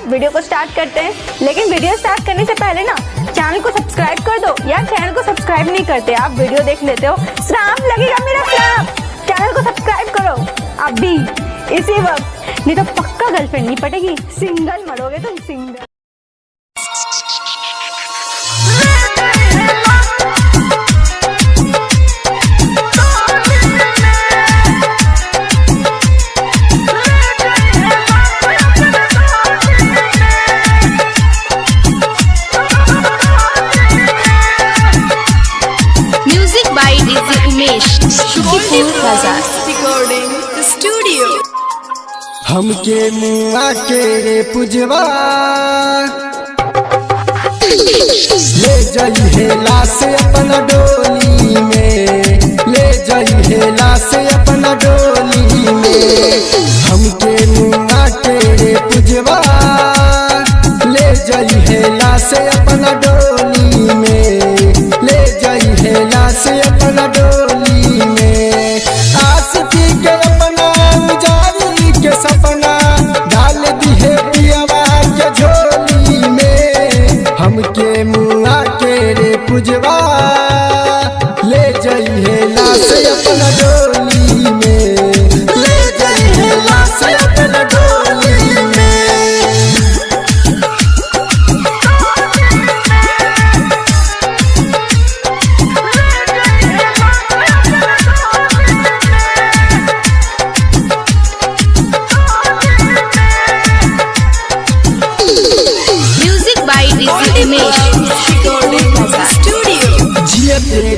Video को start करते हैं। लेकिन वीडियो स्टार्ट करने से पहले ना चैनल को सब्सक्राइब कर दो। यार चैनल को सब्सक्राइब नहीं करते, आप वीडियो देख लेते हो, श्राप लगेगा मेरा श्राप। चैनल को सब्सक्राइब करो अभी इसी वक्त, नहीं तो पक्का गर्लफ्रेंड नहीं पटेगी, सिंगल मरोगे तुम, सिंगल। हमके मुआ के रे पुजवा ले जाइए लाश अपना डोली में, ले जाइए लाश अपना डोली में। हमके मुआ के रे पुजवा ले जाइए लाश अपना डोली में, ले जाइए लाश अपना डोली में। आशिकी के अपना उजारी के सपना डाल दिए पियवा के झोली में। हमके मुआ के रे पुजवा ले जाइए लाश अपना डोली में, ले जाइए लाश अपना डोली में।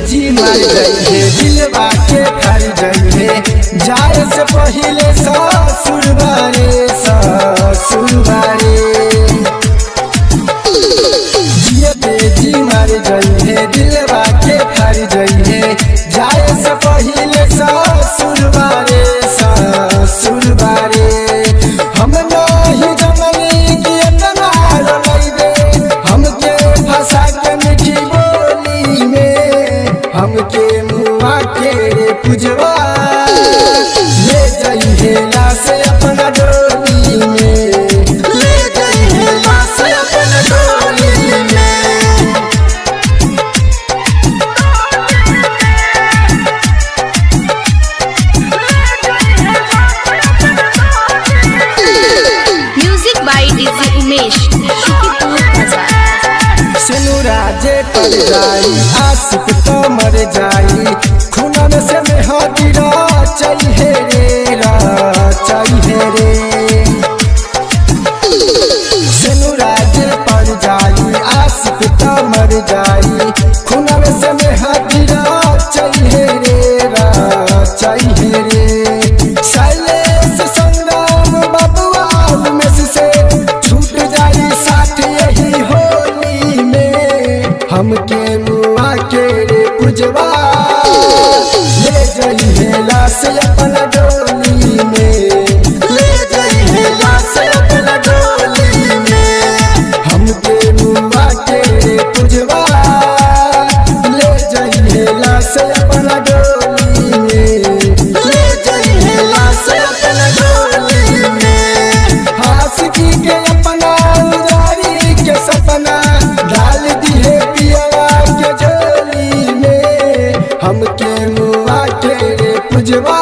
जी मर जाइए दिलवा के घर जाइए, जाए से पहले ससुर बारे ससुर बारे। जी मर जाइए दिलवा के घर जाइए, जाए से पहले ससुर बारे ससुर बारे। हम नहीं जमनी की इतना लड़ाई दे, हमके फंसा के मीठी बोली में। हमके मुआ के रे पुजवा ले जाइए लाश अपना डोली में, ले जाइए लाश अपना डोली में। Music by DJ Umesh. सिनुराजे पर जाई आशिक तो मर जाई, खूनन से मेहदीरा चाहिए रे चाहिए रे। सिनुराजे पर जाई आशिक तो मर जाई, खूनन से मेहदीरा चाहिए रे चाहिए रे। शैलेश संग्राम बबुआ उमेश से छूट जाई साथ यही होली में। हमके मुआ के रे पुजवा ले जाइए लाश अपना डोली में, ले जाइए लाश अपना डोली में। हमके मुआ के रे पुजवा ले जाइए लाश अपना डोली में, ले जाइए लाश अपना डोली में। आशिकी के अपना उजारी के सपना डाल दिए पियवा के झोली में। हमके मुआ के रे पुजवा